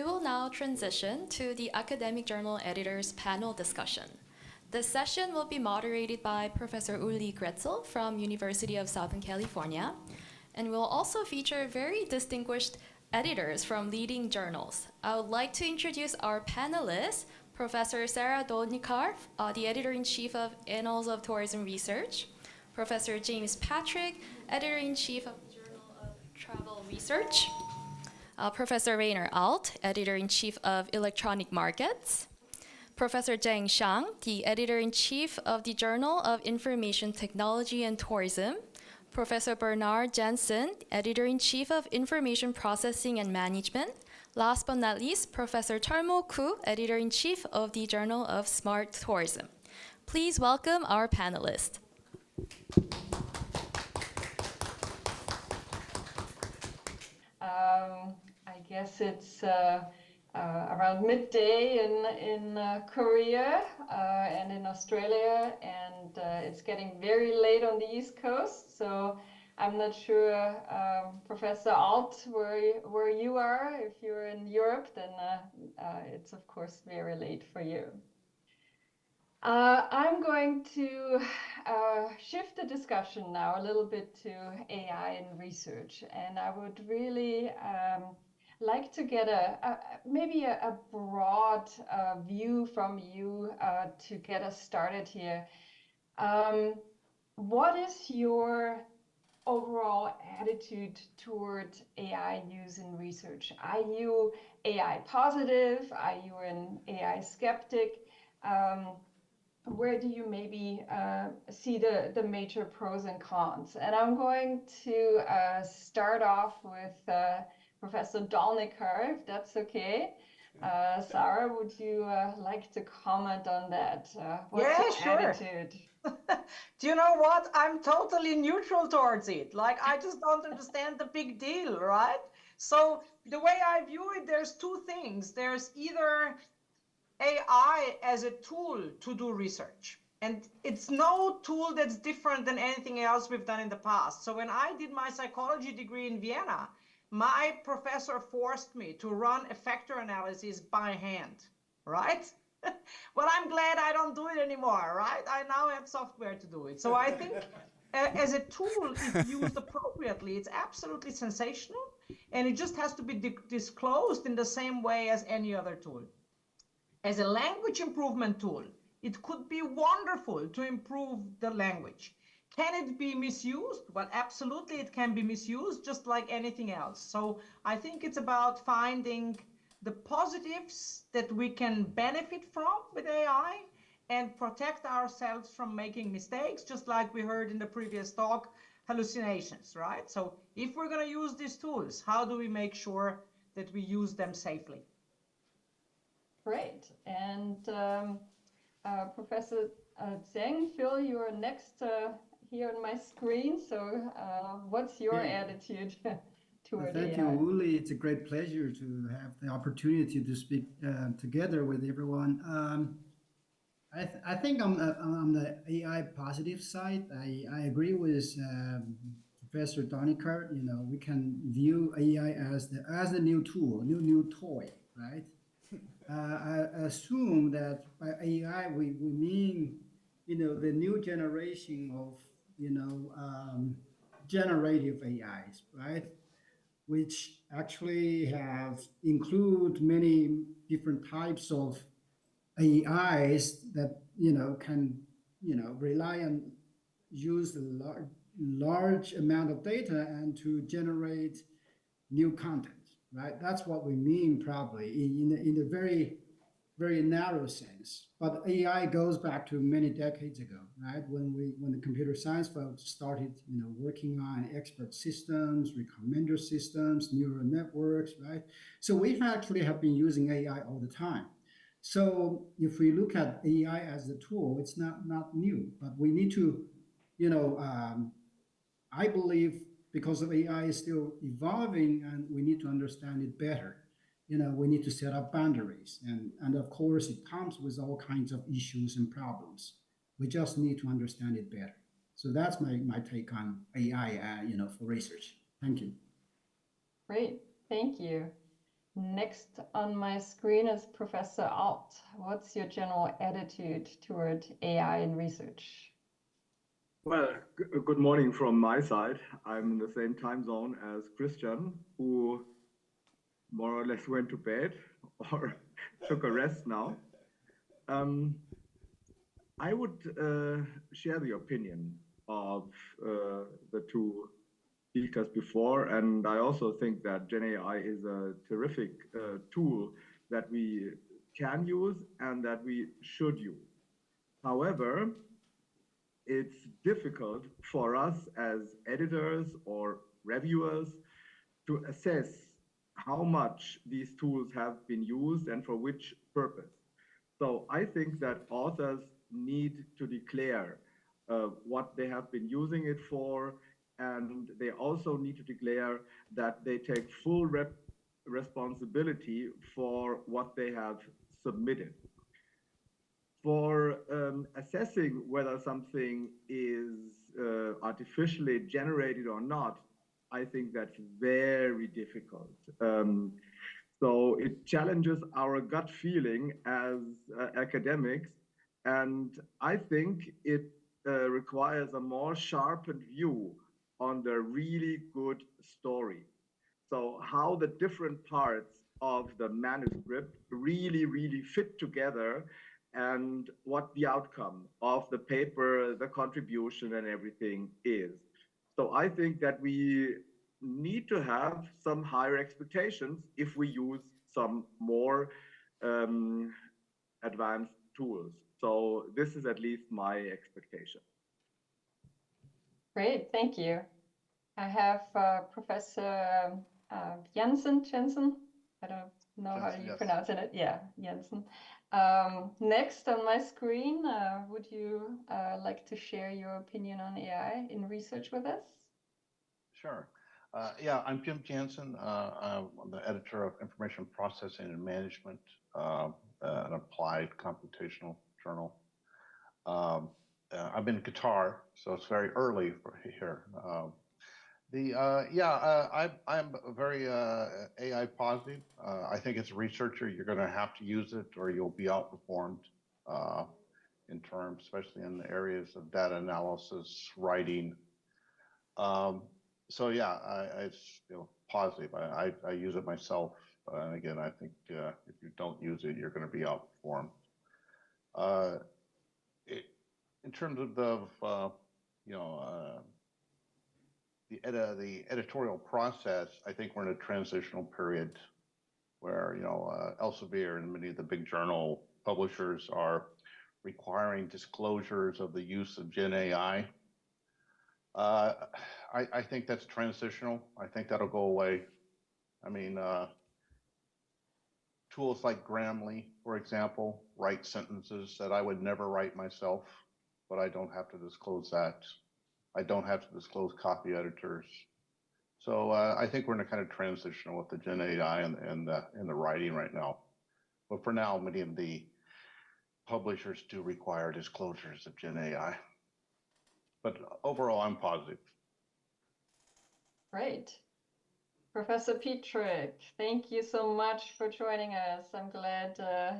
We will now transition to the Academic Journal Editors panel discussion. The session will be moderated by Professor Uli Gretzel from University of Southern California, and will also feature very distinguished editors from leading journals. I would like to introduce our panelists, Professor Sarah Dolnikar, the Editor-in-Chief of Annals of Tourism Research, Professor James Patrick, Editor-in-Chief of the Journal of Travel Research, Professor Rainer Alt, Editor-in-Chief of Electronic Markets, Professor Zheng Xiang, the Editor-in-Chief of the Journal of Information Technology and Tourism, Professor Bernard Jensen, Editor-in-Chief of Information Processing and Management. Last but not least, Professor Charmo Koo, Editor-in-Chief of the Journal of Smart Tourism. Please welcome our panelists. I guess it's around midday in Korea and in Australia, and it's getting very late on the East Coast. So I'm not sure, Professor Alt, where you are. If you're in Europe, then it's of course very late for you. I'm going to shift the discussion now a little bit to AI and research, and I would really like to get maybe a broad view from you to get us started here. What is your overall attitude toward AI use in research? Are you AI positive? Are you an AI skeptic? Where do you maybe see the major pros and cons? And I'm going to start off with Professor Dolnikar, if that's okay. Sarah, would you like to comment on that? What's your attitude? Do you know what? I'm totally neutral towards it. Like, I just don't understand the big deal, right? So the way I view it, there's two things. There's either AI as a tool to do research. And it's no tool that's different than anything else we've done in the past. So when I did my psychology degree in Vienna, my professor forced me to run a factor analysis by hand, right? Well, I'm glad I don't do it anymore, right? I now have software to do it. So I think as a tool, if used appropriately, it's absolutely sensational. And it just has to be disclosed in the same way as any other tool. As a language improvement tool, it could be wonderful to improve the language. Can it be misused? Well, absolutely, it can be misused just like anything else. So I think it's about finding the positives that we can benefit from with AI and protect ourselves from making mistakes, just like we heard in the previous talk, hallucinations, right? So if we're going to use these tools, how do we make sure that we use them safely? Great. And Professor Zheng, Phil, you're next here on my screen. So what's your attitude toward Thank you, Uli. It's a great pleasure to have the opportunity to speak together with everyone. I think on the AI positive side, I agree with Professor Dolnikar. You know, we can view AI as the new tool, new toy, right? I assume that by AI we mean, you know, the new generation of, you know, generative AIs, right? Which actually have include many different types of AIs that, you know, can, you know, rely on use a large amount of data and to generate new content. Right, that's what we mean probably in a very, very narrow sense. But AI goes back to many decades ago, right? When the computer science folks started, you know, working on expert systems, recommender systems, neural networks, right? So we actually have been using AI all the time. So if we look at AI as a tool, it's not new, but we need to, you know, I believe, because of AI is still evolving and we need to understand it better. You know, we need to set up boundaries. And of course, it comes with all kinds of issues and problems. We just need to understand it better. So that's my take on AI, you know, for research. Thank you. Great, thank you. Next on my screen is Professor Alt. What's your general attitude toward AI in research? Well, good morning from my side. I'm in the same time zone as Christian, who more or less went to bed or took a rest now. I would share the opinion of the two speakers before, and I also think that GenAI is a terrific tool that we can use and that we should use. However, it's difficult for us as editors or reviewers to assess how much these tools have been used and for which purpose. So I think that authors need to declare what they have been using it for, and they also need to declare that they take full responsibility for what they have submitted. For assessing whether something is artificially generated or not, I think that's very difficult. So it challenges our gut feeling as academics, and I think it requires a more sharpened view on the really good story. So how the different parts of the manuscript really fit together, and what the outcome of the paper, the contribution and everything is. So I think that we need to have some higher expectations if we use some more advanced tools. So this is at least my expectation. Great, thank you. I have Professor Jensen. I don't know how you pronounce it. Yeah, Jensen. Next on my screen, would you like to share your opinion on AI in research with us? Sure. Yeah, I'm Jim Jansen. I'm the editor of Information Processing and Management, an applied computational journal. I'm in Qatar, so it's very early for here. I'm very AI positive. I think as a researcher, you're going to have to use it or you'll be outperformed in terms, especially in the areas of data analysis, writing. So yeah, it's positive. I use it myself. And again, I think if you don't use it, you're going to be outperformed. In terms of the editorial process, I think we're in a transitional period where Elsevier and many of the big journal publishers are requiring disclosures of the use of Gen AI. I think that's transitional. I think that'll go away. I mean, tools like Grammarly, for example, write sentences that I would never write myself, but I don't have to disclose that. I don't have to disclose copy editors. So I think we're in a kind of transition with the Gen AI and the writing right now. But for now, many of the publishers do require disclosures of Gen AI. But overall, I'm positive. Great. Professor Petrick, thank you so much for joining us. I'm glad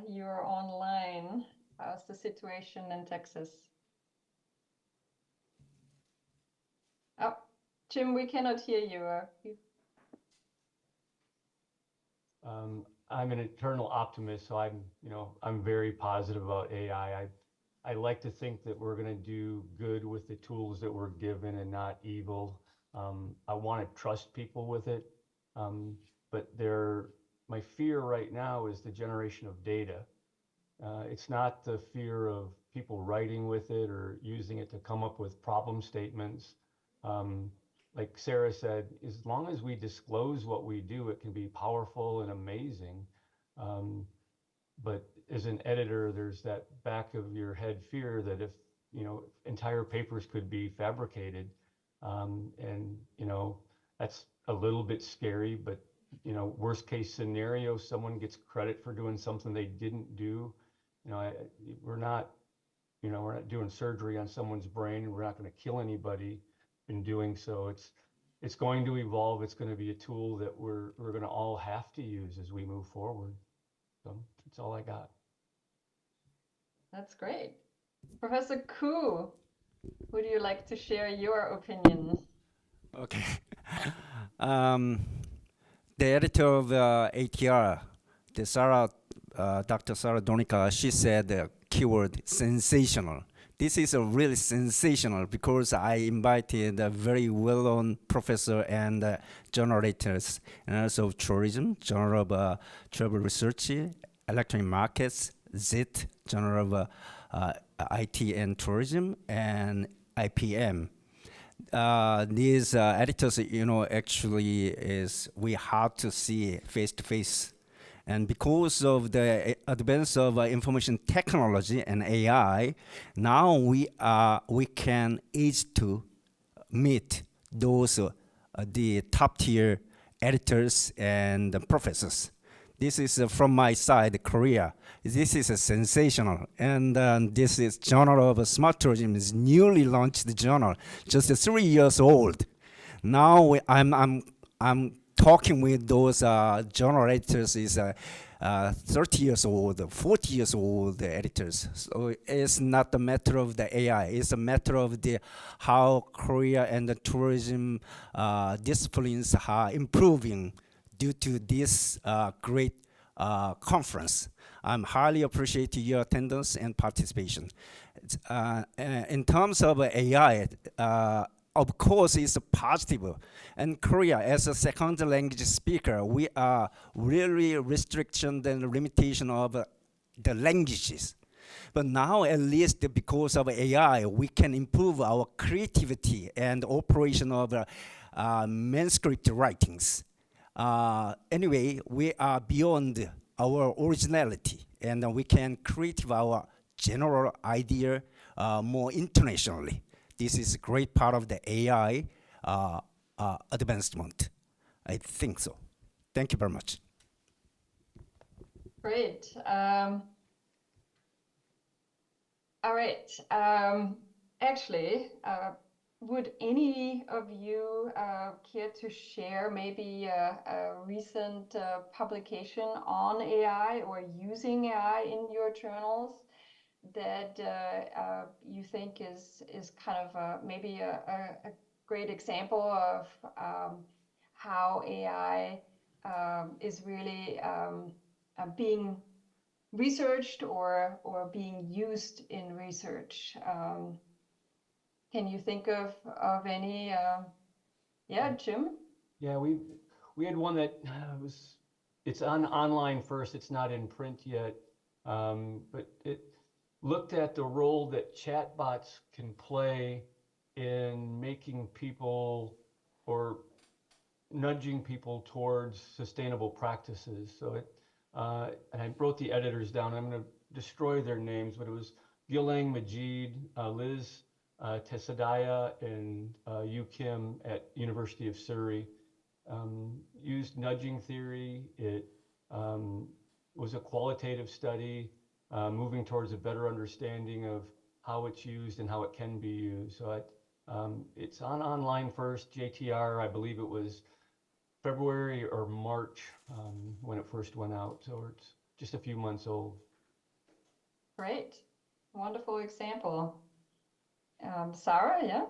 you're online. How's the situation in Texas? Oh, Jim, we cannot hear you. I'm an eternal optimist, so I'm very positive about AI. I like to think that we're going to do good with the tools that we're given and not evil. I want to trust people with it, but my fear right now is the generation of data. It's not the fear of people writing with it or using it to come up with problem statements. Like Sarah said, as long as we disclose what we do, it can be powerful and amazing. But as an editor, there's that back of your head fear that if entire papers could be fabricated, and that's a little bit scary. But worst case scenario, someone gets credit for doing something they didn't do. We're not doing surgery on someone's brain, and we're not going to kill anybody in doing so. it's going to evolve. It's going to be a tool that we're going to all have to use as we move forward. So that's all I got. That's great. Professor Koo, would you like to share your opinion? Okay. The editor of ATR, Dr. Sarah Donica, she said the keyword sensational. This is a really sensational because I invited a very well-known professor and journal editors, and also tourism, Journal of Travel Research, Electronic Markets, ZIT, Journal of IT and Tourism, and IPM. These editors, actually is we have to see face to face. And because of the advance of information technology and AI, now we can easy to meet those the top tier editors and professors. This is from my side, Korea. This is a sensational, and this is Journal of Smart Tourism is newly launched journal, just 3 years old. Now I'm talking with those journal editors is 30 years old, 40 years old editors. So it's not a matter of the AI. It's a matter of the how Korea and the tourism disciplines are improving due to this great conference. I'm highly appreciate your attendance and participation. In terms of AI, of course, it's positive. And Korea, as a second language speaker, we are really restriction and limitation of the languages. But now, at least because of AI, we can improve our creativity and operation of manuscript writings. Anyway, we are beyond our originality, and we can create our general idea more internationally. This is a great part of the AI advancement. I think so. Thank you very much. Great. All right. Actually, would any of you care to share maybe a recent publication on AI or using AI in your journals that you think is kind of maybe a great example of how AI is really being researched or being used in research? Can you think of any? Yeah, Jim? Yeah, we had one that it's online first. It's not in print yet, but it looked at the role that chatbots can play in making people or nudging people towards sustainable practices. So and I wrote the editors down. I'm going to destroy their names, but it was Gillang Majid, Liz Tesadaya, and Yu Kim at University of Surrey. Used nudging theory. It was a qualitative study moving towards a better understanding of how it's used and how it can be used. So it's online first, JTR, I believe it was February or March when it first went out. So it's just a few months old. Great. Wonderful example. Sarah, yeah?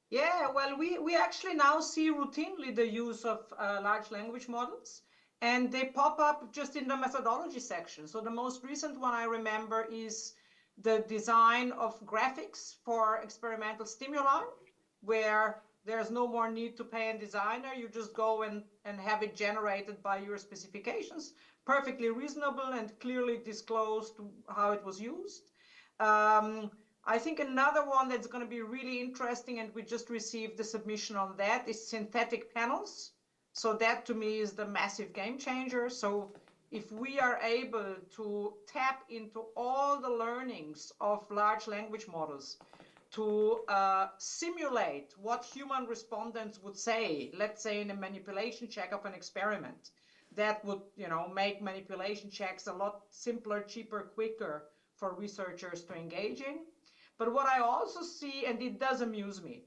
Yeah, well, we actually now see routinely the use of large language models, and they pop up just in the methodology section. So the most recent one I remember is the design of graphics for experimental stimuli, where there's no more need to pay a designer. You just go and have it generated by your specifications. Perfectly reasonable and clearly disclosed how it was used. I think another one that's going to be really interesting, and we just received the submission on that, is synthetic panels. So that to me is the massive game changer. So if we are able to tap into all the learnings of large language models to simulate what human respondents would say, let's say in a manipulation check of an experiment, that would, make manipulation checks a lot simpler, cheaper, quicker for researchers to engage in. But what I also see, and it does amuse me,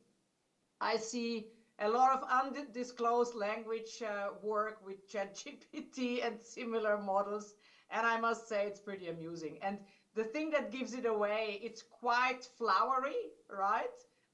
I see a lot of undisclosed language work with ChatGPT and similar models. And I must say it's pretty amusing. And the thing that gives it away, it's quite flowery, right?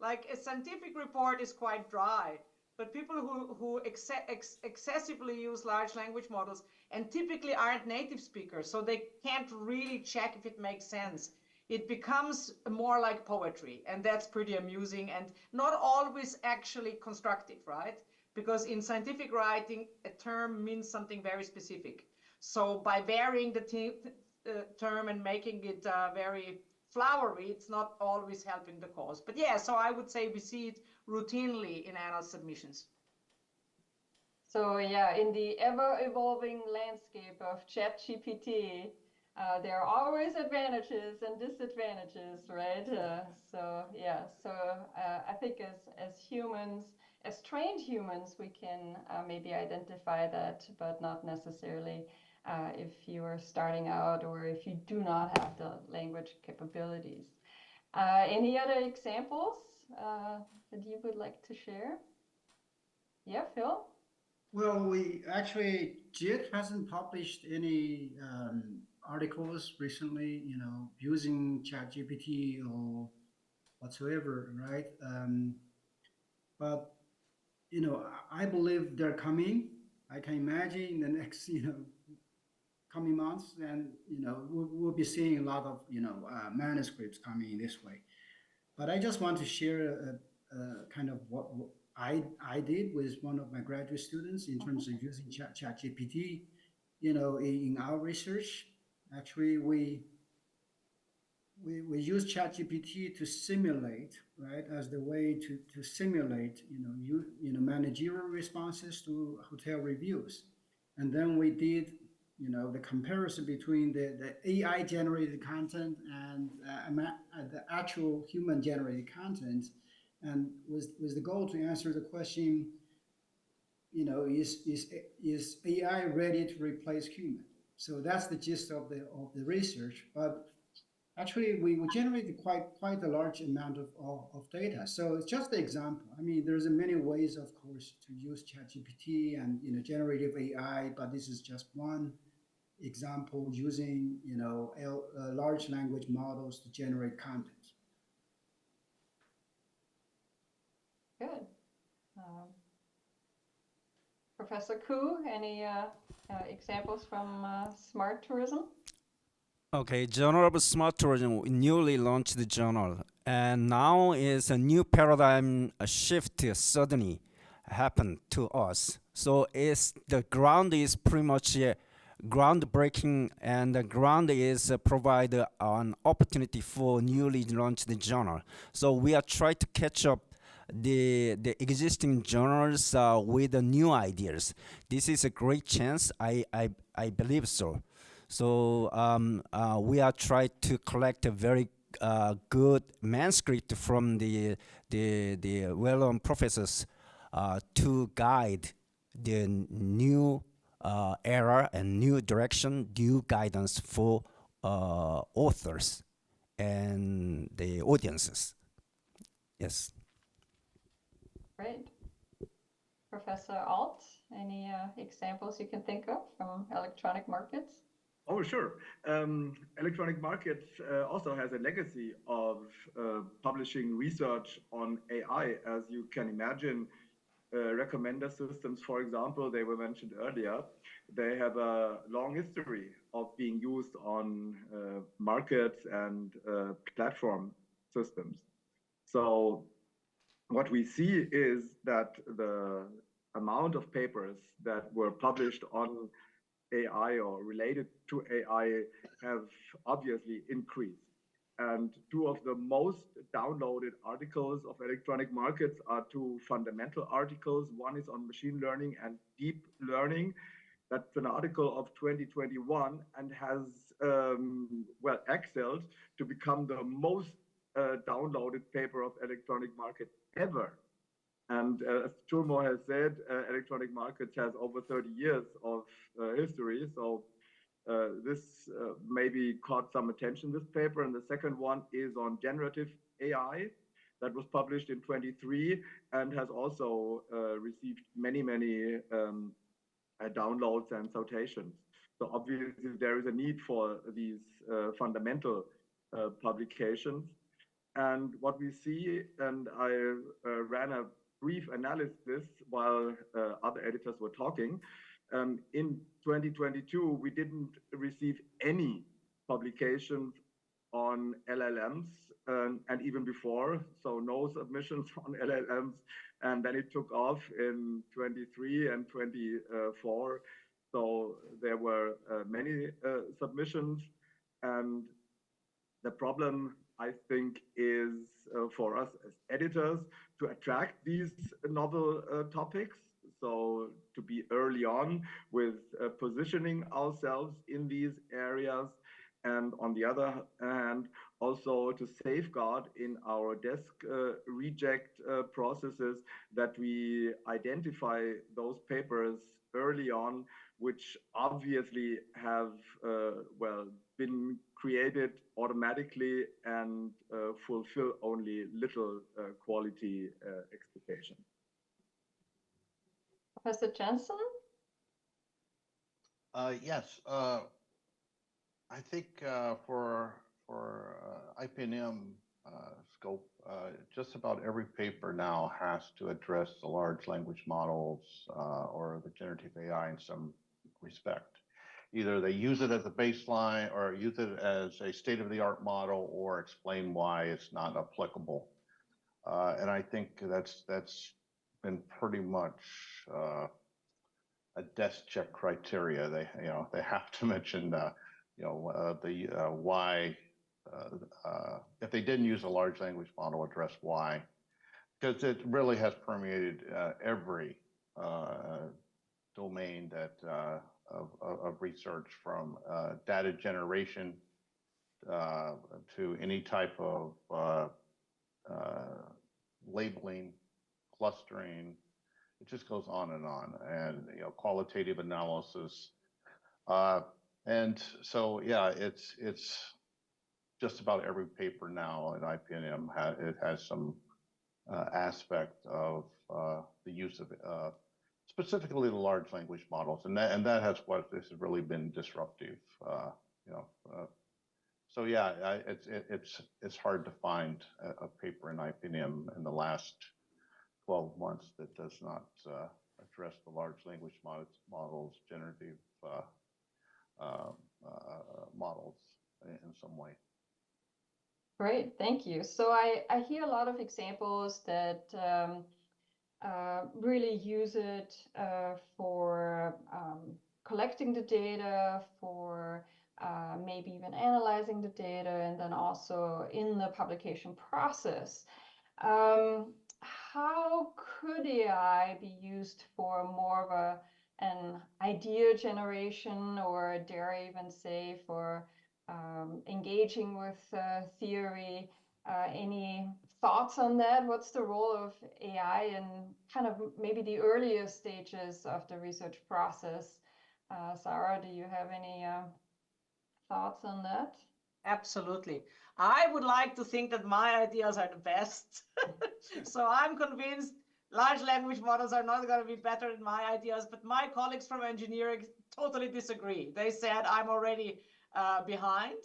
Like a scientific report is quite dry, but people who excessively use large language models and typically aren't native speakers, so they can't really check if it makes sense. It becomes more like poetry, and that's pretty amusing and not always actually constructive, right? Because in scientific writing, a term means something very specific. So by varying the term and making it very flowery, it's not always helping the cause. But yeah, so I would say we see it routinely in annual submissions. So yeah, in the ever-evolving landscape of ChatGPT, there are always advantages and disadvantages, right? So yeah, so I think as humans, as trained humans, we can maybe identify that, but not necessarily if you are starting out or if you do not have the language capabilities. Any other examples that you would like to share? Yeah, Phil? Well, we actually, JIT hasn't published any articles recently, using ChatGPT or whatsoever, right? But, I believe they're coming. I can imagine in the next, coming months, and, we'll be seeing a lot of, manuscripts coming this way. But I just want to share kind of what I did with one of my graduate students in terms of using ChatGPT. In our research, actually we use ChatGPT to simulate, right, as the way to simulate, managerial responses to hotel reviews, and then we did, the comparison between the AI generated content and the actual human generated content, and was the goal to answer the question, is AI ready to replace human? So that's the gist of the research. But actually, we generated quite a large amount of data. So it's just an example. I mean, there's many ways, of course, to use ChatGPT and generative AI, but this is just one example using large language models to generate content. Good. Professor Koo, any examples from Smart Tourism? Okay, Journal of Smart Tourism, newly launched the journal, and now is a new paradigm shift suddenly happened to us. So the ground is pretty much groundbreaking, and the ground is provide an opportunity for newly launched journal. So we are trying to catch up the existing journals with the new ideas. This is a great chance. I believe so. So we are trying to collect a very good manuscript from the well-known professors to guide the new era and new direction, new guidance for authors and the audiences. Yes. Great. Professor Alt, any examples you can think of from electronic markets? Oh, sure. Electronic markets also has a legacy of publishing research on AI. As you can imagine, recommender systems, for example, they were mentioned earlier. They have a long history of being used on markets and platform systems. So what we see is that the amount of papers that were published on AI or related to AI have obviously increased. And two of the most downloaded articles of electronic markets are two fundamental articles. One is on machine learning and deep learning. That's an article of 2021 and has, excelled to become the most downloaded paper of electronic market ever. And as Turmo has said, electronic markets has over 30 years of history. So this maybe caught some attention, this paper. And the second one is on generative AI. that was published in 23 and has also received many downloads and citations. So obviously there is a need for these fundamental publications. And what we see, and I ran a brief analysis while other editors were talking, in 2022, we didn't receive any publications on LLMs, and even before, so no submissions on LLMs. And then it took off in 23 and 24. So there were many submissions. And the problem, I think, is for us as editors to attract these novel topics. So to be early on with positioning ourselves in these areas, and on the other hand, also to safeguard in our desk reject processes that we identify those papers early on, which obviously have been created automatically and fulfill only little quality expectation. Professor Jensen? Yes. I think for IPNM scope, just about every paper now has to address the large language models or the generative AI in some respect. Either they use it as a baseline or use it as a state-of-the-art model or explain why it's not applicable. And I think that's been pretty much a desk check criteria. They have to mention why, if they didn't use a large language model, address why, because it really has permeated every domain that of research, from data generation to any type of labeling, clustering. It just goes on, and qualitative analysis. And so, yeah, it's just about every paper now at IPNM it has some aspect of the use of specifically the large language models, and that has what has really been disruptive. So yeah, it's hard to find a paper in IPNM in the last 12 months that does not address the large language models, generative models in some way. Great, thank you. So I hear a lot of examples that really use it for collecting the data, for maybe even analyzing the data, and then also in the publication process. How could AI be used for more of an idea generation, or dare I even say for engaging with theory? Any thoughts on that? What's the role of AI in kind of maybe the earlier stages of the research process? Sarah, do you have any thoughts on that? Absolutely. I would like to think that my ideas are the best. So I'm convinced large language models are not going to be better than my ideas, but my colleagues from engineering totally disagree. They said I'm already behind.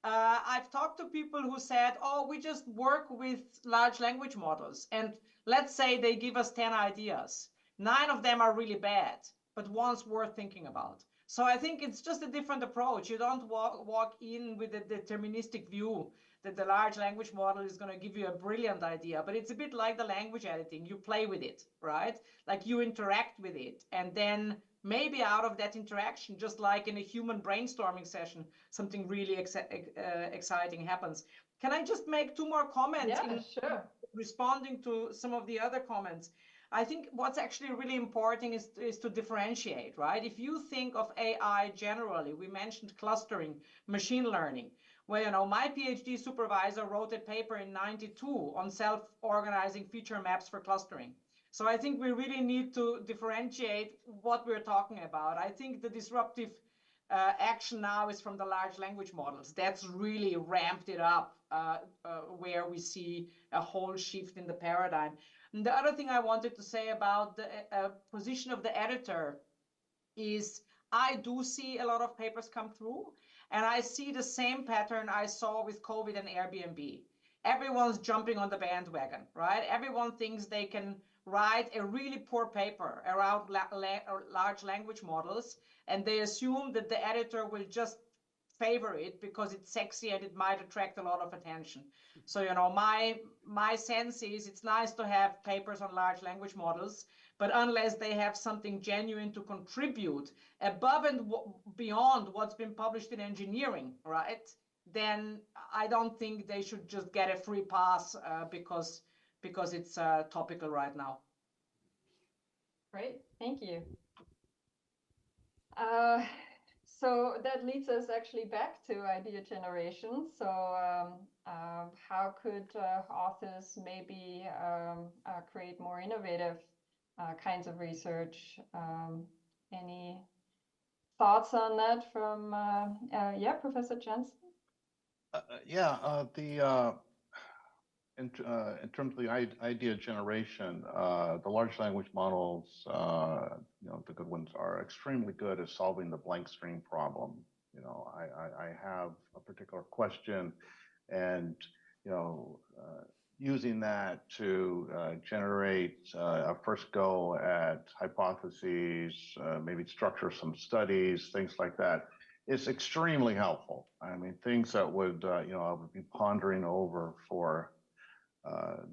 I've talked to people who said, oh, we just work with large language models, and let's say they give us 10 ideas. 9 of them are really bad, but one's worth thinking about. So I think it's just a different approach. You don't walk in with a deterministic view that the large language model is going to give you a brilliant idea, but it's a bit like the language editing. You play with it, right? Like you interact with it, and then maybe out of that interaction, just like in a human brainstorming session, something really exciting happens. Can I just make 2 more comments? Yeah, sure. Responding to some of the other comments. I think what's actually really important is to differentiate, right? If you think of AI generally, we mentioned clustering, machine learning. Well, my PhD supervisor wrote a paper in '92 on self-organizing feature maps for clustering. So I think we really need to differentiate what we're talking about. I think the disruptive action now is from the large language models. That's really ramped it up, where we see a whole shift in the paradigm. And the other thing I wanted to say about the position of the editor is I do see a lot of papers come through, and I see the same pattern I saw with COVID and Airbnb. Everyone's jumping on the bandwagon, right? Everyone thinks they can write a really poor paper around large language models, and they assume that the editor will just favor it because it's sexy and it might attract a lot of attention. So, you know, my sense is it's nice to have papers on large language models, but unless they have something genuine to contribute above and beyond what's been published in engineering, right, then I don't think they should just get a free pass because it's topical right now. Great, thank you. So that leads us actually back to idea generation. So how could authors maybe create more innovative kinds of research? Any thoughts on that from, yeah, Professor Jensen? In terms of the idea generation, the large language models, you know, the good ones are extremely good at solving the blank screen problem. You know, I have a particular question, and you know, using that to generate a first go at hypotheses, maybe structure some studies, things like that, is extremely helpful. I mean, things that would you know, I would be pondering over for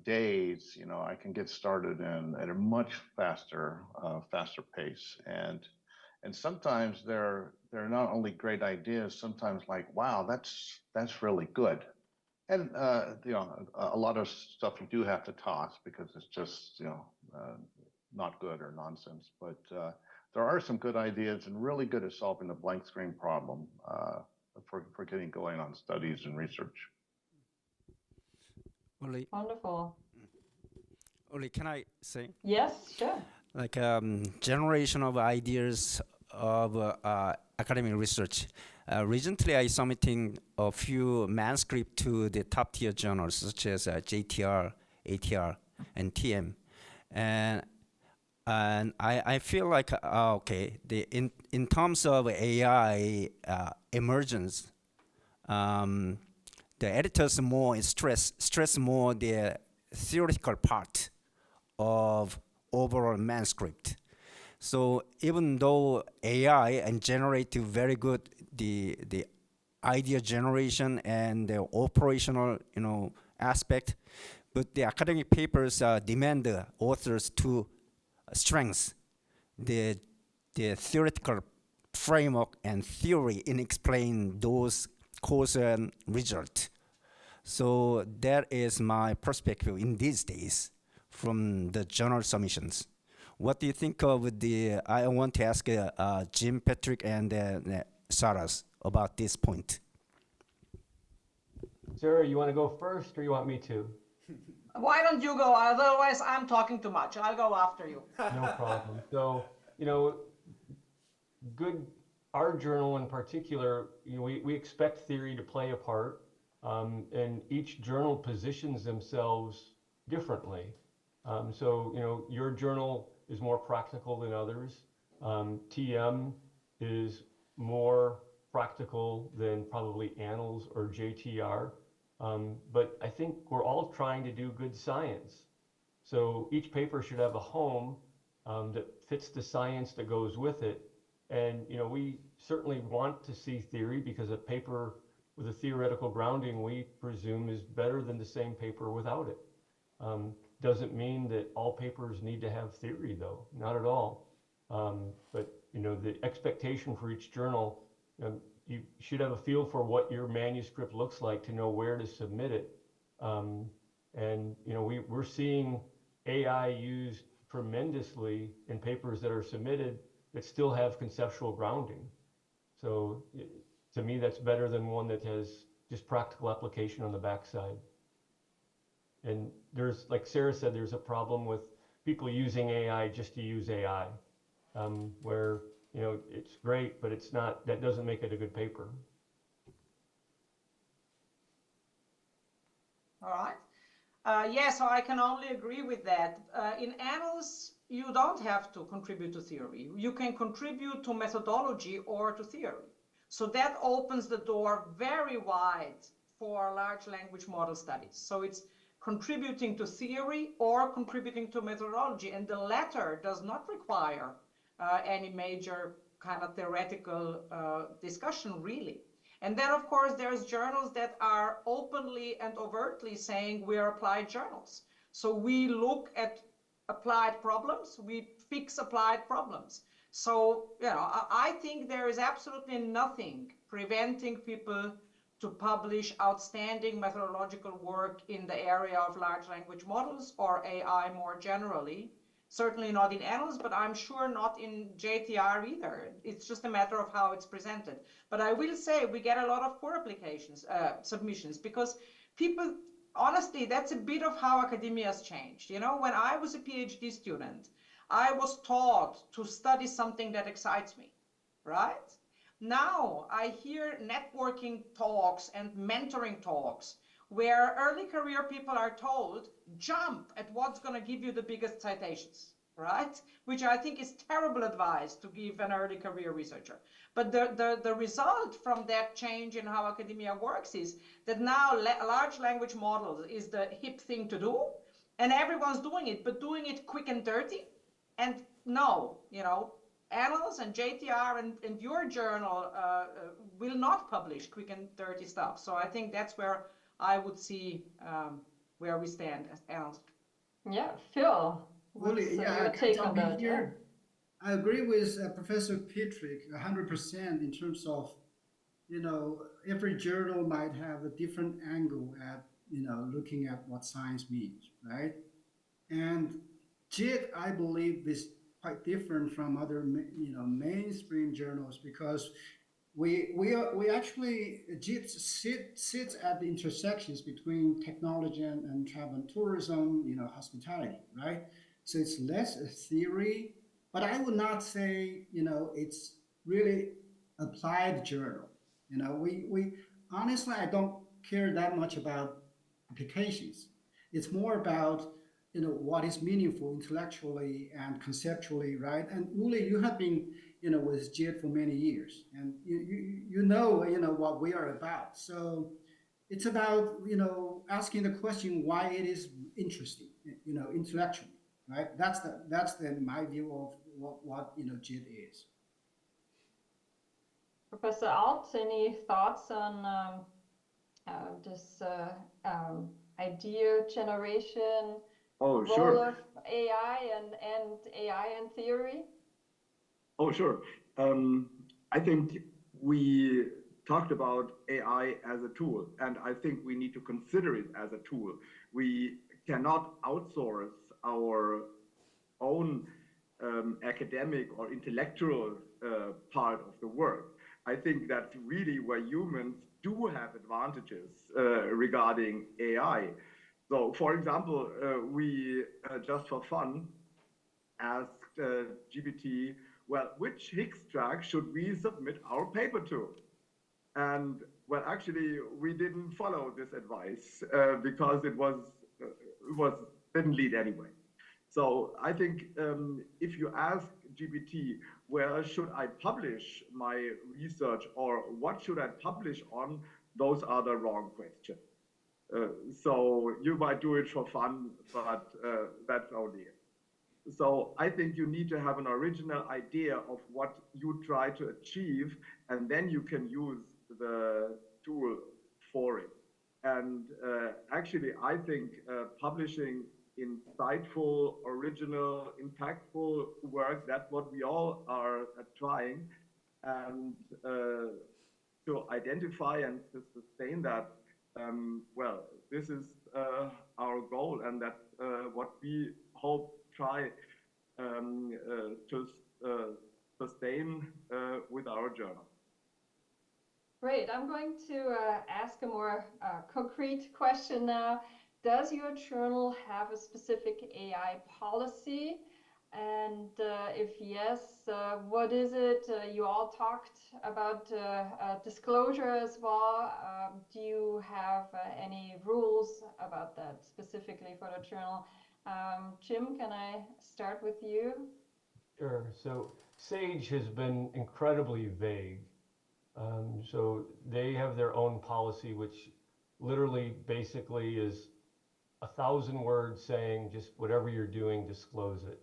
days, you know, I can get started at a much faster pace. And sometimes they're not only great ideas, sometimes like, wow, that's really good. And you know, a lot of stuff you do have to toss because it's just, you know, not good or nonsense. But there are some good ideas and really good at solving the blank screen problem for getting going on studies and research. Uli, Wonderful. Uli, can I say? Yes, sure. Like generation of ideas of academic research. Recently, I submitting a few manuscripts to the top tier journals such as JTR, ATR, and TM, and I feel like okay, in terms of AI emergence, the editors more stress more the theoretical part of overall manuscript. So even though AI and generate very good the idea generation and the operational, you know, aspect, but the academic papers demand the authors to strengthen the theoretical framework and theory in explain those cause and result. So that is my perspective in these days from the journal submissions. What do you think of the, I want to ask Jim, Patrick, and Saras about this point. Sarah, you want to go first or you want me to? Why don't you go? Otherwise, I'm talking too much. I'll go after you. No problem. So, you know, our journal in particular, you know, we expect theory to play a part, and each journal positions themselves differently. So, you know, your journal is more practical than others. TM is more practical than probably Annals or JTR. But I think we're all trying to do good science. So each paper should have a home that fits the science that goes with it. And, you know, we certainly want to see theory because a paper with a theoretical grounding, we presume, is better than the same paper without it. Doesn't mean that all papers need to have theory, though, not at all. But, you know, the expectation for each journal, you should have a feel for what your manuscript looks like to know where to submit it. And, you know, we're seeing AI used tremendously in papers that are submitted that still have conceptual grounding. So to me, that's better than one that has just practical application on the backside. And there's, like Sarah said, there's a problem with people using AI just to use AI, where you know, it's great, but it's not, that doesn't make it a good paper. All right. Yeah, so I can only agree with that. In Annals, you don't have to contribute to theory. You can contribute to methodology or to theory. So that opens the door very wide for large language model studies. So it's contributing to theory or contributing to methodology. And the latter does not require any major kind of theoretical discussion, really. And then, of course, there's journals that are openly and overtly saying we are applied journals. So we look at applied problems, we fix applied problems. So, you know, I think there is absolutely nothing preventing people to publish outstanding methodological work in the area of large language models or AI more generally. Certainly not in Annals, but I'm sure not in JTR either. It's just a matter of how it's presented. But I will say we get a lot of poor applications, submissions, because people, honestly, that's a bit of how academia has changed. You know, when I was a PhD student, I was taught to study something that excites me, right? Now I hear networking talks and mentoring talks where early career people are told, jump at what's going to give you the biggest citations, right? Which I think is terrible advice to give an early career researcher. But the result from that change in how academia works is that now large language models is the hip thing to do, and everyone's doing it, but doing it quick and dirty. And no, you know, Annals and JTR and your journal will not publish quick and dirty stuff. So I think that's where I would see where we stand as Annals. Yeah, Phil, what's Uli, yeah, your I can take jump on in that? here. I agree with Professor Pietrik 100% in terms of, you know, every journal might have a different angle at, you know, looking at what science means, right? And JIT, I believe, is quite different from other, you know, mainstream journals because we actually JIT sits at the intersections between technology and travel and tourism, you know, hospitality, right? So it's less a theory, but I would not say, you know, it's really applied journal. You know, we honestly, I don't care that much about applications. It's more about, you know, what is meaningful intellectually and conceptually, right? And Uli, you have been, you know, with JIT for many years, and you know what we are about. So it's about, you know, asking the question why it is interesting, you know, intellectually, right? That's my view of what you know JIT is. Professor Alt, any thoughts on this idea generation, Oh, role sure. of AI and AI and theory? Oh, sure. I think we talked about AI as a tool, and I think we need to consider it as a tool. We cannot outsource our own academic or intellectual part of the work. I think that really where humans do have advantages regarding AI. So, for example, we just for fun asked GPT, well, which Higgs track should we submit our paper to? And well, actually, we didn't follow this advice because it didn't lead anyway. So I think if you ask GPT, where should I publish my research or what should I publish on, those are the wrong questions. So you might do it for fun, but that's only it. So I think you need to have an original idea of what you try to achieve, and then you can use the tool for it. And actually, I think publishing insightful, original, impactful work, that's what we all are trying. And to identify and to sustain that, well, this is our goal, and that's what we hope try to sustain with our journal. Great. I'm going to ask a more concrete question now. Does your journal have a specific AI policy? And if yes, what is it? You all talked about disclosure as well. Do you have any rules about that specifically for the journal? Jim, can I start with you? Sure. So Sage has been incredibly vague. So they have their own policy, which literally basically is 1,000 words saying just whatever you're doing, disclose it.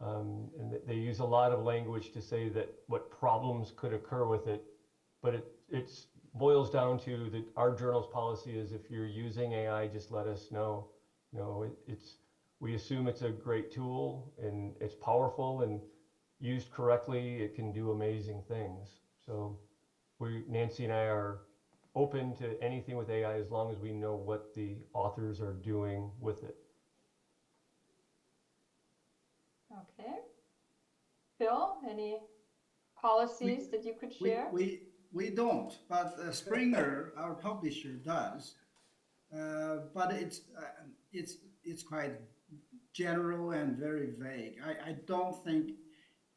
And they use a lot of language to say that what problems could occur with it, but it boils down to that our journal's policy is if you're using AI, just let us know. You know, we assume it's a great tool and it's powerful, and used correctly, it can do amazing things. So Nancy and I are open to anything with AI as long as we know what the authors are doing with it. Okay. Phil, any policies that you could share? We don't, but Springer, our publisher, does. But it's quite general and very vague. I don't think,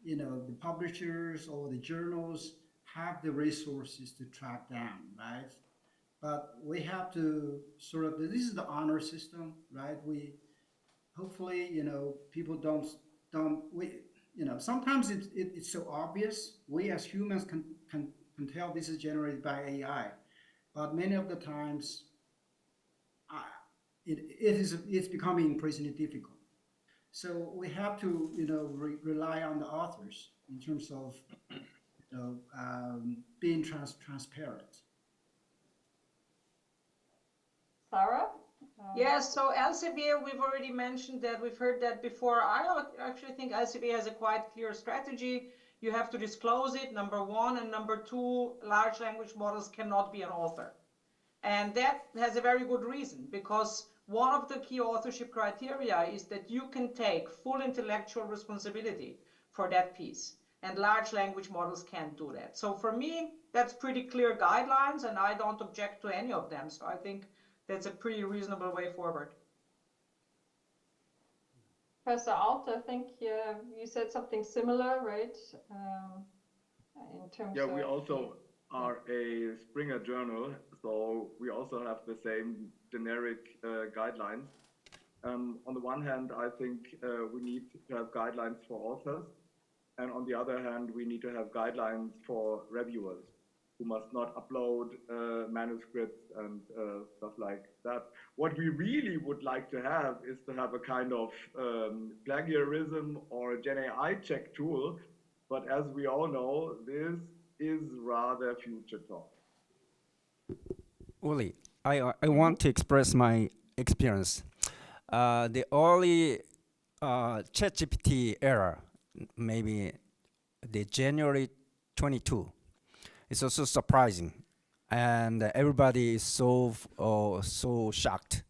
you know, the publishers or the journals have the resources to track down, right? But we have to sort of, this is the honor system, right? We hopefully, you know, people don't we, you know, sometimes it's so obvious. We as humans can tell this is generated by AI, but many of the times it's becoming increasingly difficult. So we have to, you know, rely on the authors in terms of, you know, being transparent. Sarah? Yes, so Elsevier, we've already mentioned that, we've heard that before. I actually think Elsevier has a quite clear strategy. You have to disclose it, number one, and number two, large language models cannot be an author. And that has a very good reason, because one of the key authorship criteria is that you can take full intellectual responsibility for that piece. And large language models can't do that. So for me, that's pretty clear guidelines, and I don't object to any of them. So I think that's a pretty reasonable way forward. Professor Alt, I think you said something similar, right? In terms Yeah, of... we also are a Springer journal, so we also have the same generic guidelines. On the one hand, I think we need to have guidelines for authors, and on the other hand, we need to have guidelines for reviewers, who must not upload manuscripts and stuff like that. What we really would like to have is to have a kind of plagiarism or Gen AI check tool, but as we all know, this is rather future talk. Uli, I want to express my experience. The early ChatGPT era, maybe the January 22, it's also surprising, and everybody is so shocked.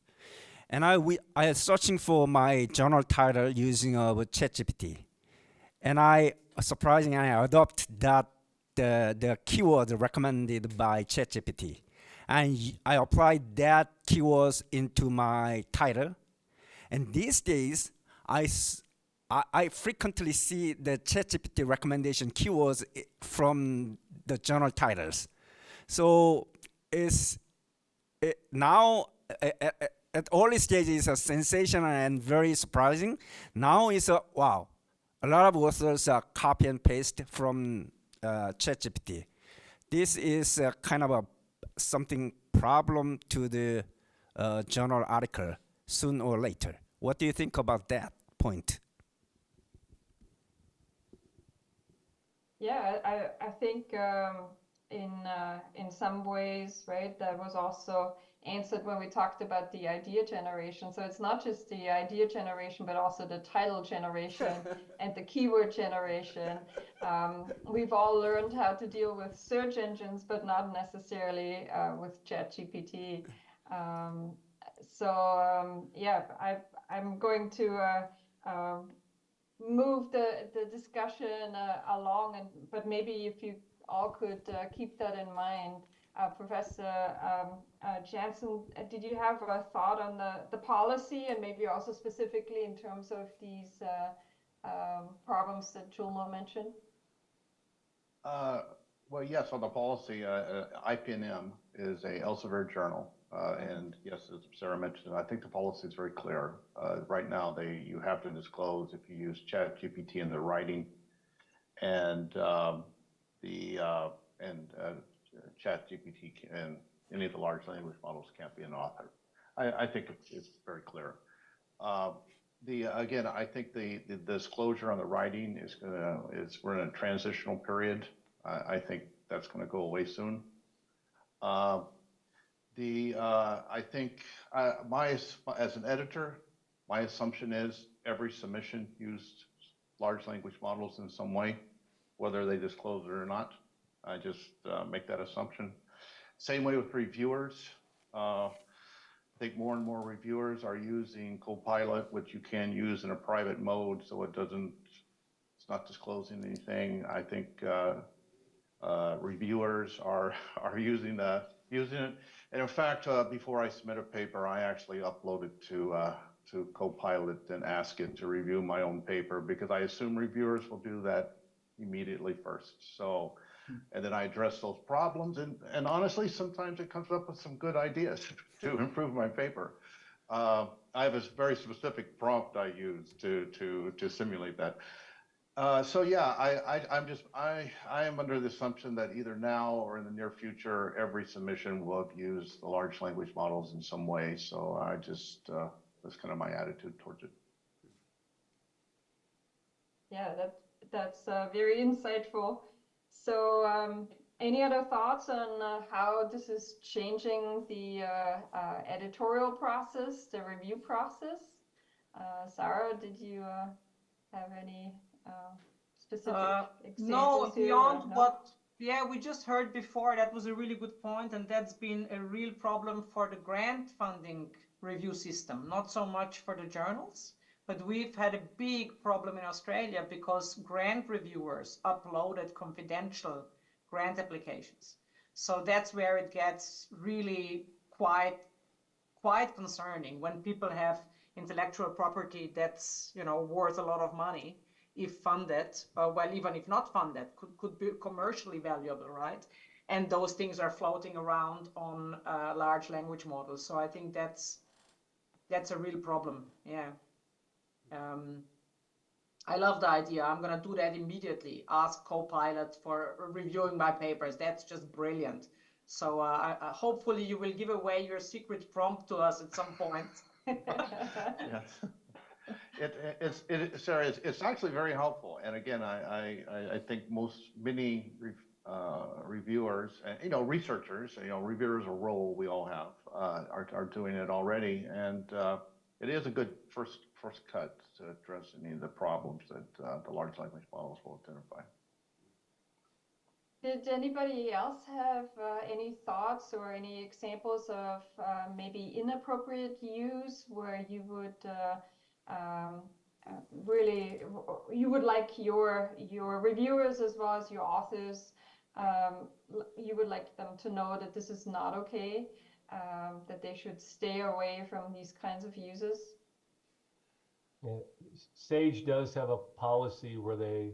And I was searching for my journal title using ChatGPT, and I adopt that the keyword recommended by ChatGPT, and I applied that keywords into my title. And these days, I frequently see the ChatGPT recommendation keywords from the journal titles. So now at early stages it's sensational and very surprising. Now it's wow. A lot of authors copy and paste from ChatGPT. This is kind of something problem to the journal article sooner or later. What do you think about that point? Yeah, I think in some ways, right, that was also answered when we talked about the idea generation. So it's not just the idea generation, but also the title generation and the keyword generation. We've all learned how to deal with search engines, but not necessarily with ChatGPT. Yeah, I'm going to move the discussion along, but maybe if you all could keep that in mind. Professor Jansen, did you have a thought on the policy, and maybe also specifically in terms of these problems that Julmo mentioned? Well, yes, on the policy, IPNM is a Elsevier journal. And yes, as Sarah mentioned, I think the policy is very clear. Right now, you have to disclose if you use ChatGPT in the writing, and ChatGPT and any of the large language models can't be an author. I think it's very clear. Again, I think the disclosure on the writing we're in a transitional period. I think that's going to go away soon. I think as an editor, my assumption is every submission used large language models in some way, whether they disclose it or not. I just make that assumption. Same way with reviewers. I think more and more reviewers are using Copilot, which you can use in a private mode, so it's not disclosing anything. I think reviewers are using it. And in fact, before I submit a paper, I actually upload it to Copilot and ask it to review my own paper, because I assume reviewers will do that immediately first. So, and then I address those problems, and honestly, sometimes it comes up with some good ideas to improve my paper. I have a very specific prompt I use to simulate that. So yeah, I am under the assumption that either now or in the near future, every submission will use the large language models in some way. So I just that's kind of my attitude towards it. Yeah, that's very insightful. So any other thoughts on how this is changing the editorial process, the review process? Sarah, did you have any specific examples No, here? beyond No? what we just heard before, that was a really good point, and that's been a real problem for the grant funding review system, not so much for the journals. But we've had a big problem in Australia because grant reviewers uploaded confidential grant applications. So that's where it gets really quite concerning when people have intellectual property that's worth a lot of money if funded, well, even if not funded, could be commercially valuable, right? And those things are floating around on large language models. So I think that's a real problem. Yeah. I love the idea. I'm going to do that immediately. Ask Copilot for reviewing my papers. That's just brilliant. So hopefully you will give away your secret prompt to us at some point. Yes. Sarah, it's actually very helpful. And again, I think many reviewers and researchers, reviewers a role we all have are doing it already, and it is a good first cut to address any of the problems that the large language models will identify. Did anybody else have any thoughts or any examples of maybe inappropriate use where you would you would like your reviewers as well as your authors, you would like them to know that this is not okay, that they should stay away from these kinds of uses? Yeah. Sage does have a policy where they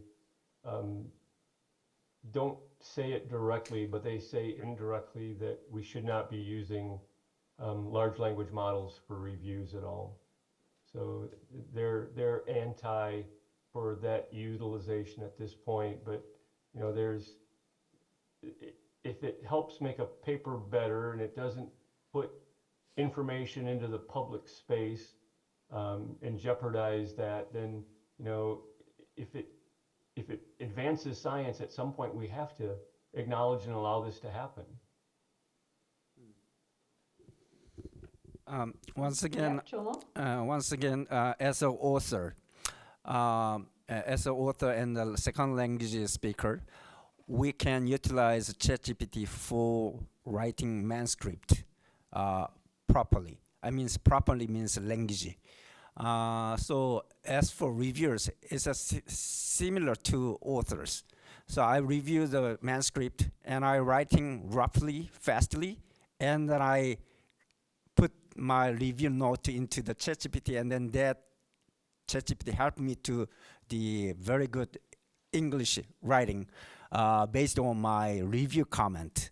don't say it directly, but they say indirectly that we should not be using large language models for reviews at all. So they're anti for that utilization at this point. But if it helps make a paper better and it doesn't put information into the public space and jeopardize that, then if it advances science, at some point we have to acknowledge and allow this to happen. Once again, Yeah, as an author and a second language speaker, we can utilize ChatGPT for writing manuscript properly. Properly means language. So as for reviewers, it's similar to authors. So I review the manuscript and I writing roughly, fastly, and then I put my review note into the ChatGPT, and then that ChatGPT helped me to the very good English writing based on my review comment.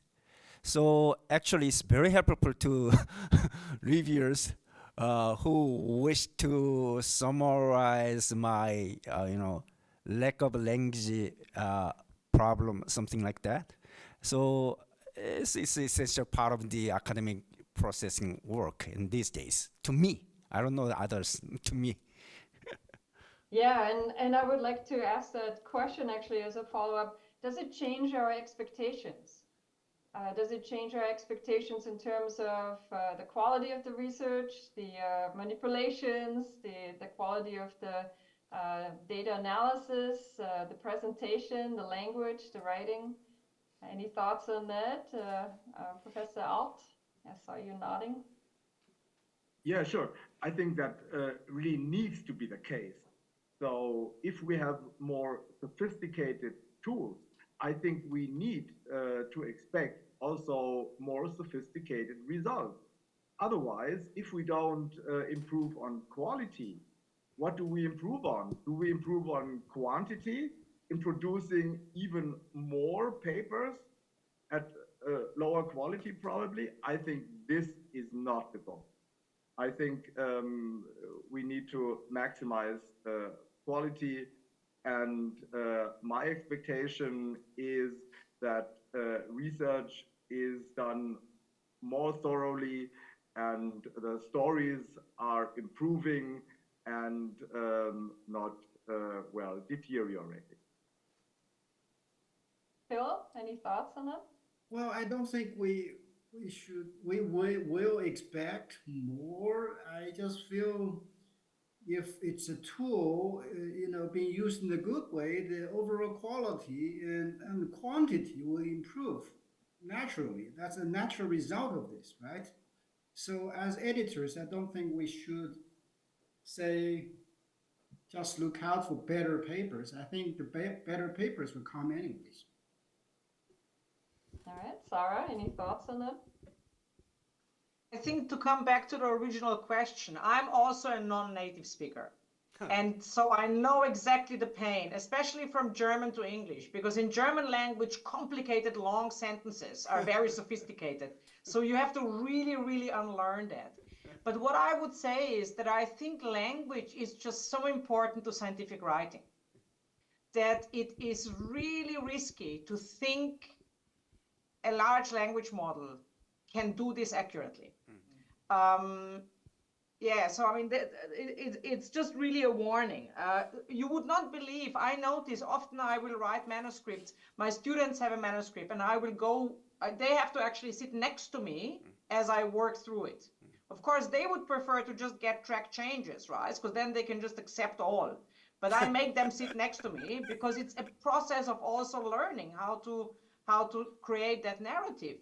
So actually, it's very helpful to reviewers who wish to summarize my, lack of language problem, something like that. So it's essential part of the academic processing work in these days. To me, I don't know the others. To me. Yeah, and I would like to ask that question actually as a follow-up. Does it change our expectations? Does it change our expectations in terms of the quality of the research, the manipulations, the quality of the data analysis, the presentation, the language, the writing? Any thoughts on that? Professor Alt, I saw you nodding. Yeah, sure. I think that really needs to be the case. So if we have more sophisticated tools, I think we need to expect also more sophisticated results. Otherwise, if we don't improve on quality, what do we improve on? Do we improve on quantity in producing even more papers at lower quality probably? I think this is not the goal. I think we need to maximize quality, and my expectation is that research is done more thoroughly and the stories are improving and not, deteriorating. Phil, any thoughts on that? Well, I don't think we will expect more. I just feel if it's a tool, being used in a good way, the overall quality and quantity will improve naturally. That's a natural result of this, right? So as editors, I don't think we should say, just look out for better papers. I think the better papers will come anyways. All right, Sarah, any thoughts on that? I think to come back to the original question, I'm also a non-native speaker. And so I know exactly the pain, especially from German to English, because in German language, complicated long sentences are very sophisticated. So you have to really, really unlearn that. But what I would say is that I think language is just so important to scientific writing that it is really risky to think a large language model can do this accurately. So I mean, it's just really a warning. You would not believe, I notice often I will write manuscripts. My students have a manuscript and I will go, they have to actually sit next to me as I work through it. Of course, they would prefer to just get track changes, right? Because then they can just accept all. But I make them sit next to me because it's a process of also learning how to create that narrative.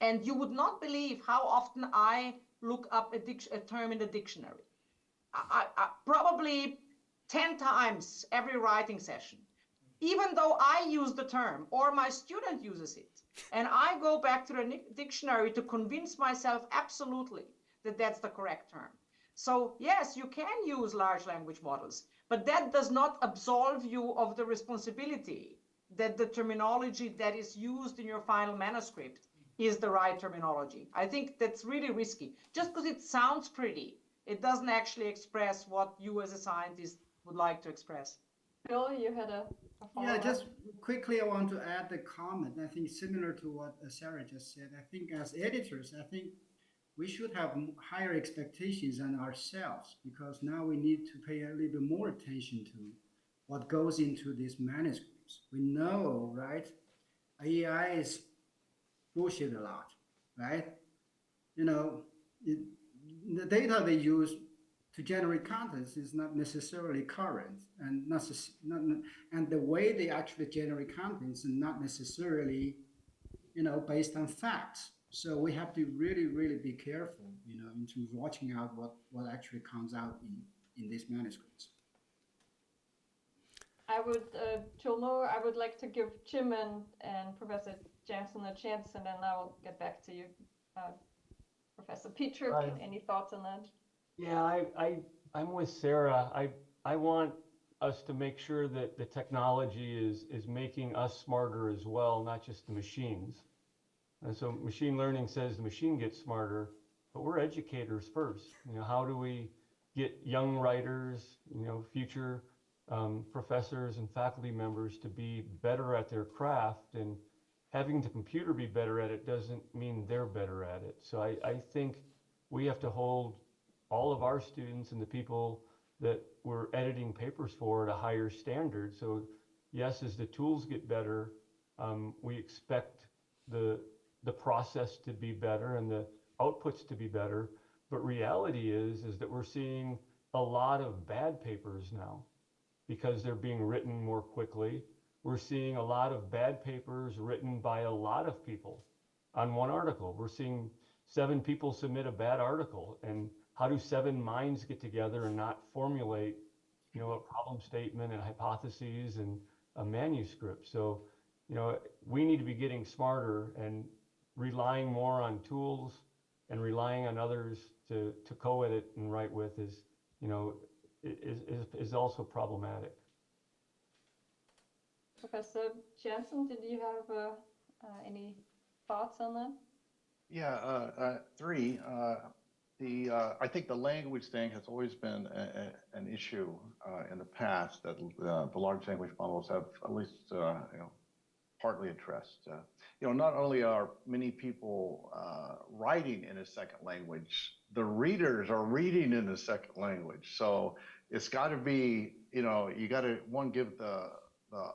And you would not believe how often I look up a term in the dictionary. I probably 10 times every writing session, even though I use the term or my student uses it. And I go back to the dictionary to convince myself absolutely that that's the correct term. So yes, you can use large language models, but that does not absolve you of the responsibility that the terminology that is used in your final manuscript is the right terminology. I think that's really risky. Just because it sounds pretty, it doesn't actually express what you as a scientist would like to express. Phil, you had a follow-up? Yeah, just quickly, I want to add the comment. I think similar to what Sarah just said. I think as editors, I think we should have higher expectations on ourselves because now we need to pay a little bit more attention to what goes into these manuscripts. We know, right? AI is bullshit a lot, right? The data they use to generate contents is not necessarily current, and and the way they actually generate contents is not necessarily, based on facts. So we have to really, really be careful, in terms of watching out what actually comes out in these manuscripts. I would like to give Jim and Professor Jansen a chance, and then I will get back to you. Professor Petruk, any thoughts on that? Yeah, I'm with Sarah. I want us to make sure that the technology is making us smarter as well, not just the machines. And so machine learning says the machine gets smarter, but we're educators first. You know, how do we get young writers, you know, future professors and faculty members to be better at their craft? And having the computer be better at it doesn't mean they're better at it. So I think we have to hold all of our students and the people that we're editing papers for at a higher standard. So yes, as the tools get better, we expect the process to be better and the outputs to be better. But reality is that we're seeing a lot of bad papers now because they're being written more quickly. We're seeing a lot of bad papers written by a lot of people on one article. We're seeing 7 people submit a bad article, and how do 7 minds get together and not formulate, you know, a problem statement and hypotheses and a manuscript? So, you know, we need to be getting smarter and relying more on tools and relying on others to co-edit and write with is, you know, is also problematic. Professor Jansen, did you have any thoughts on that? Yeah, 3. I think the language thing has always been an issue in the past that the large language models have at least you know, partly addressed. You know, not only are many people writing in a second language, the readers are reading in a second language. So it's got to be, you know, you got to give the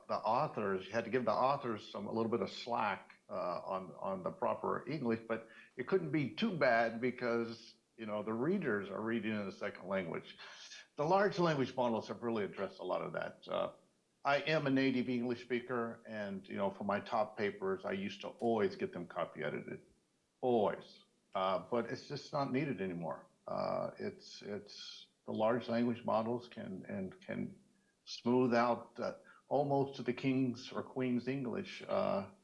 authors, you had to give the authors a little bit of slack on the proper English, but it couldn't be too bad because, you know, the readers are reading in a second language. The large language models have really addressed a lot of that. I am a native English speaker, and, you know, for my top papers, I used to always get them copy edited, always. But it's just not needed anymore. It's the large language models can smooth out almost to the king's or queen's English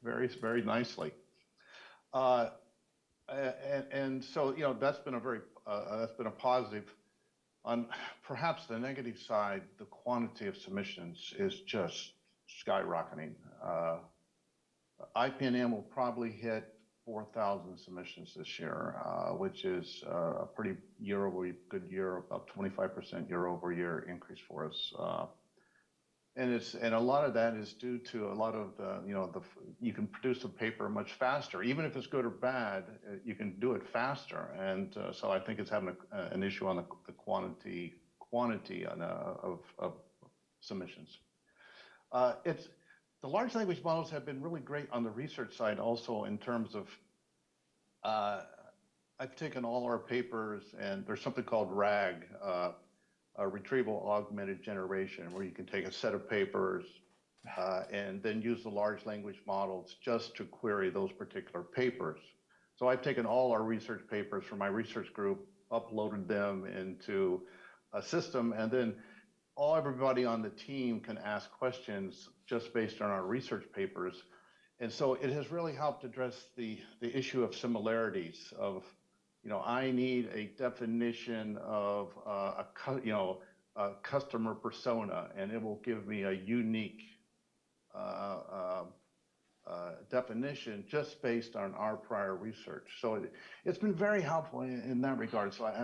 very, very nicely. And so, you know, that's been a positive. On perhaps the negative side, the quantity of submissions is just skyrocketing. IPNM will probably hit 4,000 submissions this year, which is a pretty good year, about 25% year-over-year increase for us. And a lot of that is due to a lot of you can produce a paper much faster, even if it's good or bad, you can do it faster. And so I think it's having an issue on the quantity of submissions. The large language models have been really great on the research side also in terms of, I've taken all our papers, and there's something called RAG, retrieval augmented generation, where you can take a set of papers and then use the large language models just to query those particular papers. So I've taken all our research papers from my research group, uploaded them into a system, and then everybody on the team can ask questions just based on our research papers. And so it has really helped address the issue of similarities of, you know, I need a definition of a customer persona, and it will give me a unique definition just based on our prior research. So it's been very helpful in that regard. So like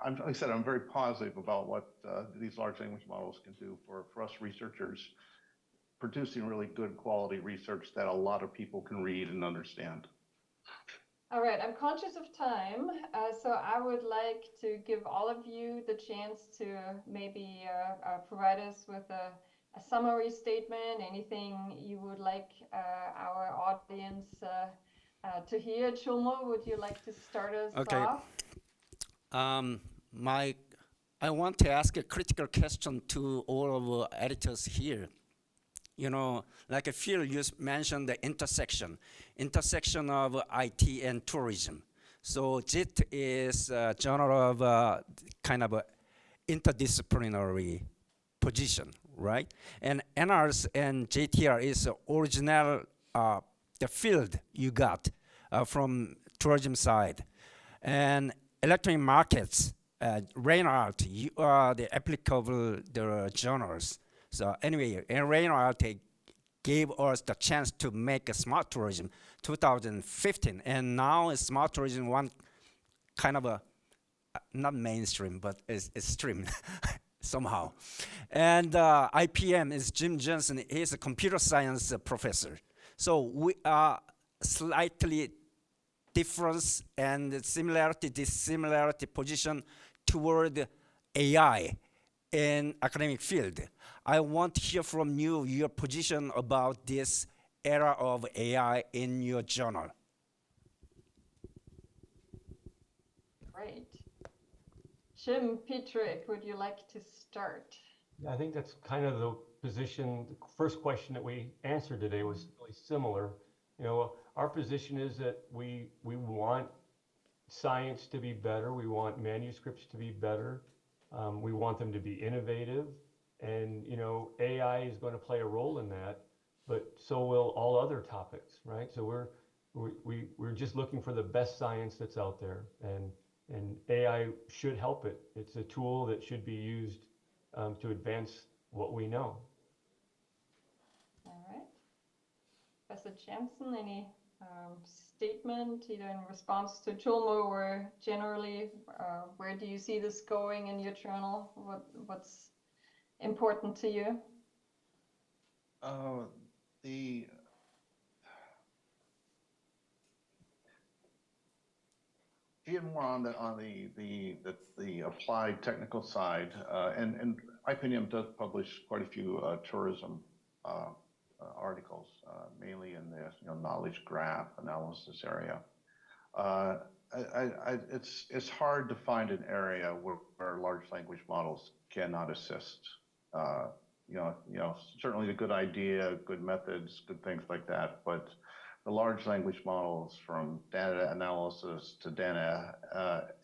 I said, I'm very positive about what these large language models can do for us researchers, producing really good quality research that a lot of people can read and understand. All right, I'm conscious of time, so I would like to give all of you the chance to maybe provide us with a summary statement, anything you would like our audience to hear. Chulmo, would you like to start us off? I want to ask a critical question to all of our editors here. You know, like Phil, you mentioned the intersection of IT and tourism. So JIT is a journal of kind of a interdisciplinary position, right? And NRS and JTR is original, the field you got from tourism side. And electronic markets Reinhardt, you are the applicable the journals. So anyway, and Reinhardt gave us the chance to make a smart tourism 2015, and now smart tourism one kind of a not mainstream, but it's stream somehow. And IPM is Jim Johnson. He's a computer science professor. So we are slightly difference and similarity, dissimilarity position toward AI in academic field. I want to hear from you your position about this era of AI in your journal. Great. Jim, Patrick, would you like to start? Yeah, I think that's kind of the position. The first question that we answered today was really similar. You know, our position is that we want science to be better. We want manuscripts to be better. We want them to be innovative. And, you know, AI is going to play a role in that, but so will all other topics, right? So we're just looking for the best science that's out there, and AI should help it. It's a tool that should be used to advance what we know. All right. Professor Jansen, any statement either in response to Julmo or generally, where do you see this going in your journal? What's important to you? Being more on the applied technical side, and IPNM does publish quite a few tourism articles, mainly in the knowledge graph analysis area. It's hard to find an area where large language models cannot assist. Certainly a good idea, good methods, good things like that, but the large language models, from data analysis to data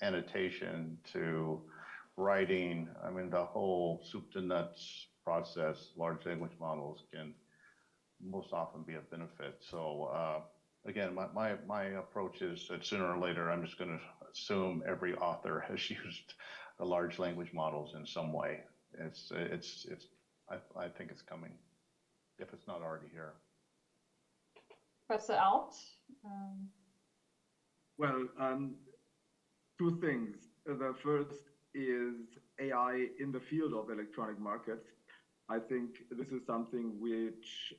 annotation to writing, I mean, the whole soup to nuts process, large language models can most often be a benefit. So again, my approach is that sooner or later, I'm just going to assume every author has used the large language models in some way. I think it's coming, if it's not already here. Professor Alt? Well, two things. The first is AI in the field of electronic markets. I think this is something which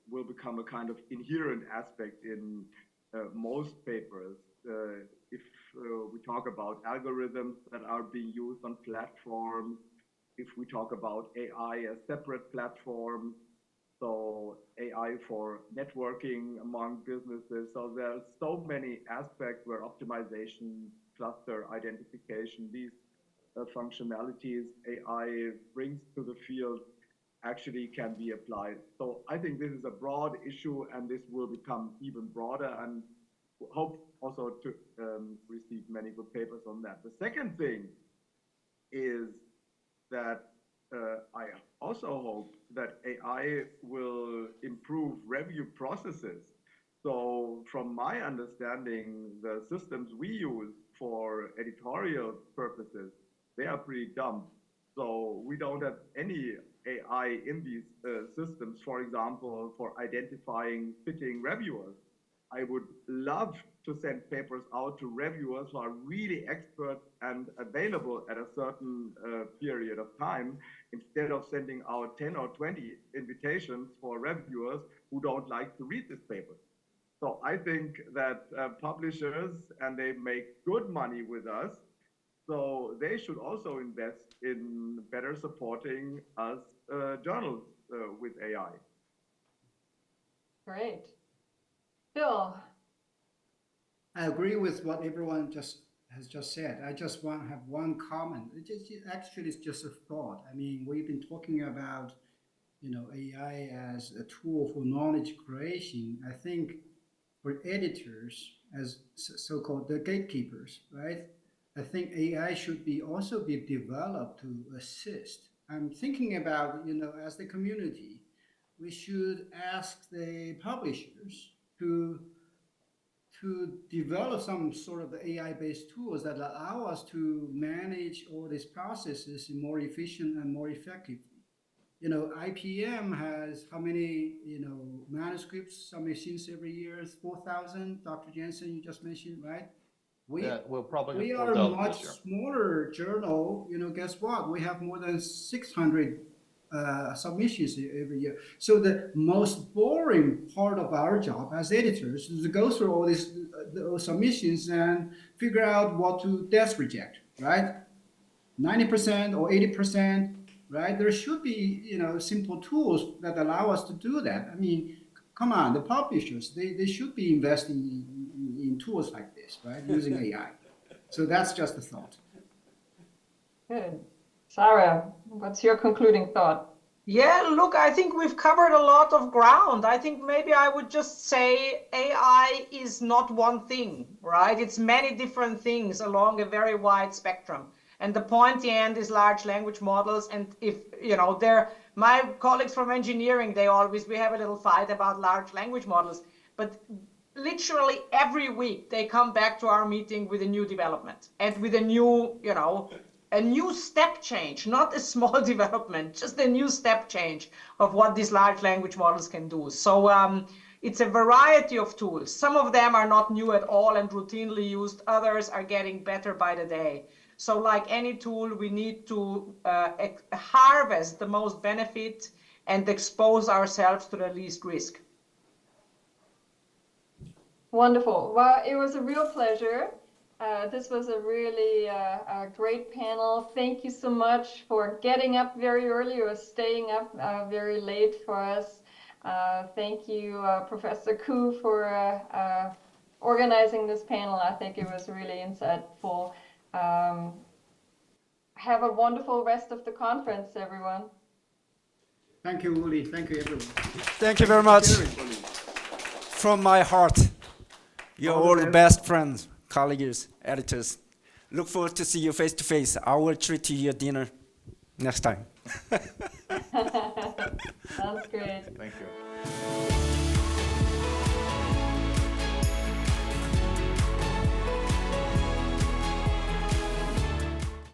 will become a kind of inherent aspect in most papers. If we talk about algorithms that are being used on platforms, if we talk about AI as separate platforms, so AI for networking among businesses. So there are so many aspects where optimization, cluster identification, these functionalities AI brings to the field actually can be applied. So I think this is a broad issue, and this will become even broader, and hope also to receive many good papers on that. The second thing is that I also hope that AI will improve review processes. So from my understanding, the systems we use for editorial purposes, they are pretty dumb. So we don't have any AI in these systems, for example, for identifying fitting reviewers. I would love to send papers out to reviewers who are really expert and available at a certain period of time, instead of sending out 10 or 20 invitations for reviewers who don't like to read this paper. So I think that publishers, and they make good money with us, so they should also invest in better supporting us journals with AI. Great. Bill? I agree with what everyone has just said. I just want to have one comment. Actually, it's just a thought. I mean, we've been talking about, AI as a tool for knowledge creation. I think for editors, as so-called the gatekeepers, right? I think AI should also be developed to assist. I'm thinking about, as the community, we should ask the publishers to to develop some sort of AI-based tools that allow us to manage all these processes more efficient and more effectively. You know, IPM has how many, you know, manuscripts, submissions every year? 4,000. Dr. Jensen, you just mentioned, right? Yeah, we'll probably We get are a 4,000 much this year. smaller journal. You know, guess what? We have more than 600 submissions every year. So the most boring part of our job as editors is to go through all these those submissions and figure out what to desk reject, right? 90% or 80%, right? There should be, you know, simple tools that allow us to do that. I mean, come on, the publishers, they should be investing in tools like this, right? Using AI. So that's just a thought. Good. Sarah, what's your concluding thought? Yeah, look, I think we've covered a lot of ground. I think maybe I would just say AI is not one thing, right? It's many different things along a very wide spectrum. And the pointy end is large language models. And if, you know, my colleagues from engineering, we have a little fight about large language models, but literally every week they come back to our meeting with a new development and with a new, you know, a new step change, not a small development, just a new step change of what these large language models can do. So it's a variety of tools. Some of them are not new at all and routinely used. Others are getting better by the day. So like any tool, we need to harvest the most benefit and expose ourselves to the least risk. Wonderful. Well, it was a real pleasure. This was a really a great panel. Thank you so much for getting up very early or staying up very late for us. Thank you, Professor Koo, for organizing this panel. I think it was really insightful. Have a wonderful rest of the conference, everyone. Thank you, Uli. Thank you, everyone. Thank you very much. From my heart. You're all the best friends, colleagues, editors. Look forward to see you face to face. I will treat you your dinner next time. Sounds great. Thank you.